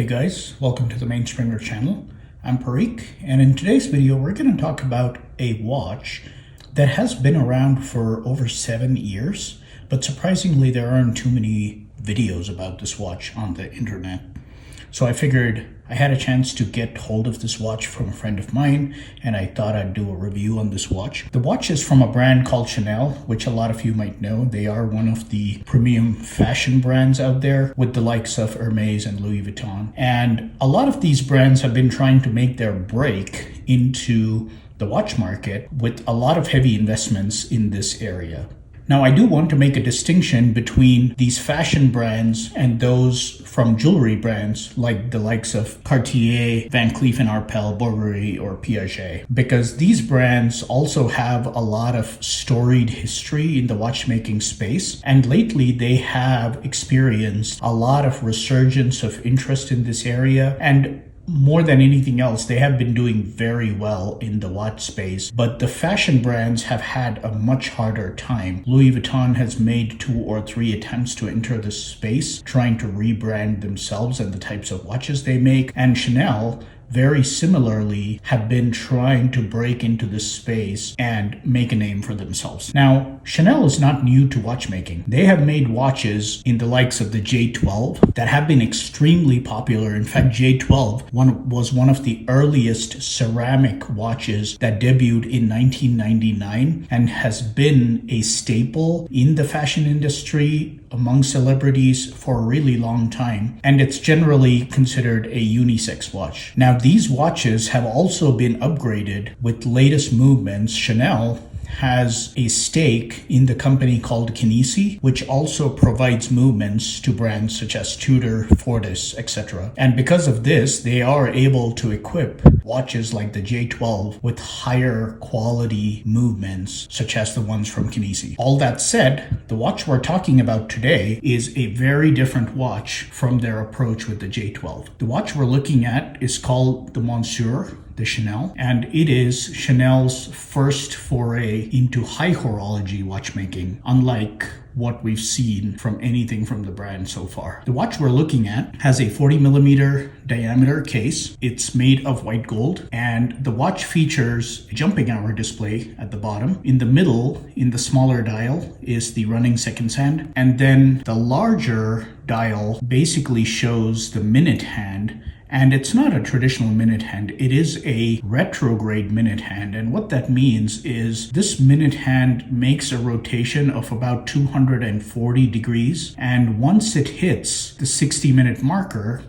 guys, welcome to the Mainspringer channel. I'm Parikh, and in today's video we're going to talk about a watch that has been around for over 7 years, but surprisingly there aren't too many videos about this watch on the internet. So I figured I had a chance to get hold of this watch from a friend of mine, and I thought I'd do a review on this watch. The watch is from a brand called Chanel, which a lot of you might know. They are one of the premium fashion brands out there with the likes of Hermes and Louis Vuitton. And a lot of these brands have been trying to make their break into the watch market with a lot of heavy investments in this area. Now, I do want to make a distinction between these fashion brands and those from jewelry brands like the likes of Cartier, Van Cleef & Arpels, Burberry, or Piaget, because these brands also have a lot of storied history in the watchmaking space, and lately they have experienced a lot of resurgence of interest in this area, and more than anything else, they have been doing very well in the watch space, but the fashion brands have had a much harder time. Louis Vuitton has made 2 or 3 attempts to enter this space, trying to rebrand themselves and the types of watches they make, and Chanel very similarly have been trying to break into this space and make a name for themselves. Now, Chanel is not new to watchmaking. They have made watches in the likes of the J12 that have been extremely popular. In fact, J12 was one of the earliest ceramic watches that debuted in 1999 and has been a staple in the fashion industry among celebrities for a really long time, and it's generally considered a unisex watch. Now, these watches have also been upgraded with latest movements. Chanel has a stake in the company called Kinesi, which also provides movements to brands such as Tudor, Fortis, etc. And because of this, they are able to equip watches like the J12 with higher quality movements, such as the ones from Kinesi. All that said, the watch we're talking about today is a very different watch from their approach with the J12. The watch we're looking at is called the Monsieur de Chanel, and it is Chanel's first foray into high horology watchmaking, unlike what we've seen from anything from the brand so far. The watch we're looking at has a 40mm diameter case. It's made of white gold, and the watch features a jumping hour display at the bottom. In the middle, in the smaller dial, is the running seconds hand, and then the larger dial basically shows the minute hand. And it's not a traditional minute hand, it is a retrograde minute hand. And what that means is this minute hand makes a rotation of about 240 degrees. And once it hits the 60-minute marker,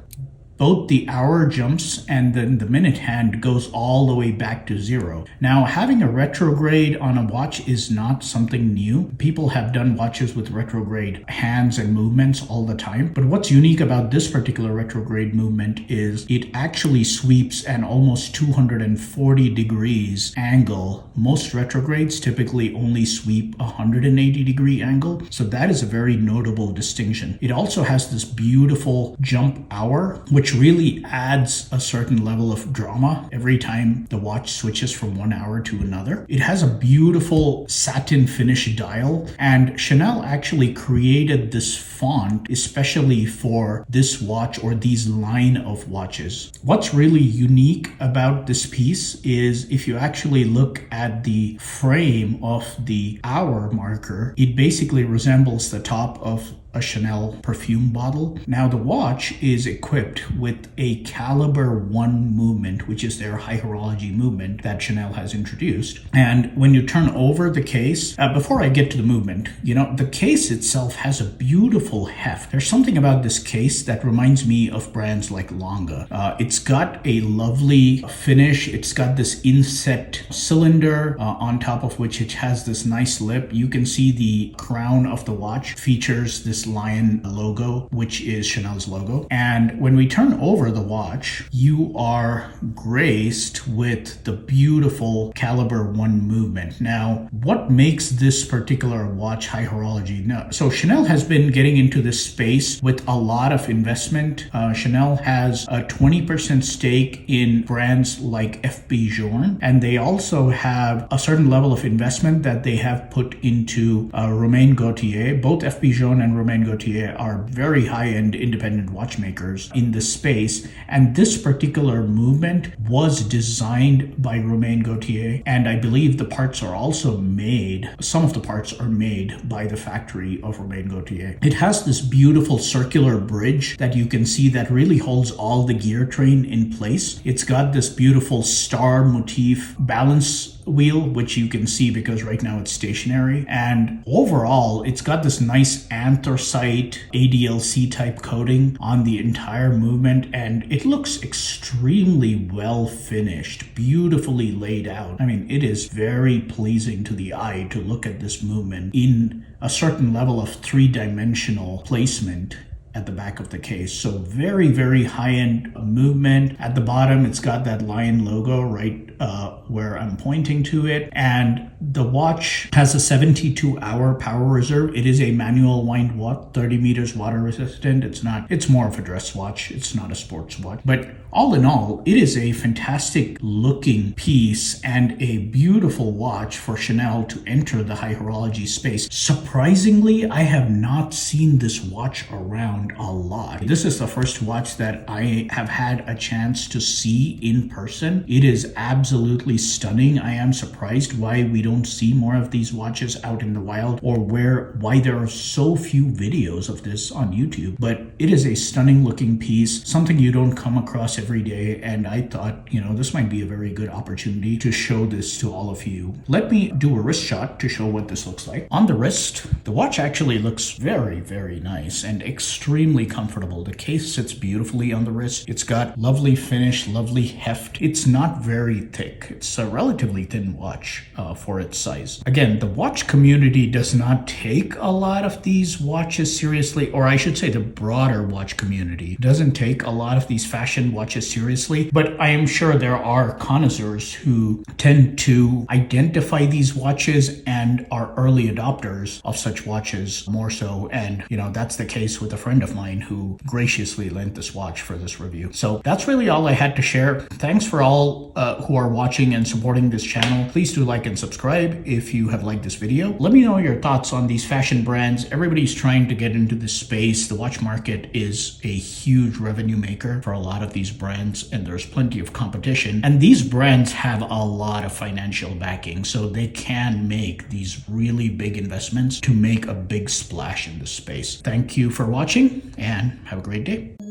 both the hour jumps and then the minute hand goes all the way back to 0. Now, having a retrograde on a watch is not something new. People have done watches with retrograde hands and movements all the time. But what's unique about this particular retrograde movement is it actually sweeps an almost 240 degrees angle. Most retrogrades typically only sweep a 180 degree angle. So that is a very notable distinction. It also has this beautiful jump hour, which really adds a certain level of drama every time the watch switches from one hour to another. It has a beautiful satin finish dial, and Chanel actually created this font especially for this watch or these line of watches. What's really unique about this piece is if you actually look at the frame of the hour marker, it basically resembles the top of a Chanel perfume bottle. Now, the watch is equipped with a caliber 1 movement, which is their high horology movement that Chanel has introduced. And when you turn over the case, before I get to the movement, the case itself has a beautiful heft. There's something about this case that reminds me of brands like Longa. It's got a lovely finish. It's got this inset cylinder on top of which it has this nice lip. You can see the crown of the watch features this lion logo, which is Chanel's logo. And when we turn over the watch, you are graced with the beautiful caliber 1 movement. Now, what makes this particular watch high horology? Now, so Chanel has been getting into this space with a lot of investment. Chanel has a 20% stake in brands like FB Journe, and they also have a certain level of investment that they have put into Romain Gaultier. Both FB Journe and Romain Gaultier are very high-end independent watchmakers in this space. And this particular movement was designed by Romain Gauthier, and I believe the parts are also made, some of the parts are made by the factory of Romain Gauthier. It has this beautiful circular bridge that you can see that really holds all the gear train in place. It's got this beautiful star motif balance wheel, which you can see because right now it's stationary, and overall it's got this nice anthracite ADLC type coating on the entire movement, and it looks extremely well finished, beautifully laid out. I mean, it is very pleasing to the eye to look at this movement in a certain level of three-dimensional placement at the back of the case. So very, very high-end movement. At the bottom, it's got that lion logo right where I'm pointing to it. And the watch has a 72-hour power reserve. It is a manual wind watch, 30 meters water resistant. It's more of a dress watch. It's not a sports watch. But all in all, it is a fantastic looking piece and a beautiful watch for Chanel to enter the high horology space. Surprisingly, I have not seen this watch around a lot. This is the first watch that I have had a chance to see in person. It is absolutely stunning. I am surprised why we don't see more of these watches out in the wild, or why there are so few videos of this on YouTube. But it is a stunning looking piece, something you don't come across every day, and I thought, this might be a very good opportunity to show this to all of you. Let me do a wrist shot to show what this looks like. On the wrist, the watch actually looks very, very nice and extremely comfortable. The case sits beautifully on the wrist. It's got lovely finish, lovely heft. It's not very thick. It's a relatively thin watch for its size. Again, the watch community does not take a lot of these watches seriously, or I should say the broader watch community doesn't take a lot of these fashion watches seriously, but I am sure there are connoisseurs who tend to identify these watches and are early adopters of such watches more so, and that's the case with a friend of mine who graciously lent this watch for this review. So that's really all I had to share. Thanks for all who are watching and supporting this channel. Please do like and subscribe if you have liked this video. Let me know your thoughts on these fashion brands. Everybody's trying to get into this space. The watch market is a huge revenue maker for a lot of these brands, and there's plenty of competition. And these brands have a lot of financial backing, so they can make these really big investments to make a big splash in this space. Thank you for watching, and have a great day.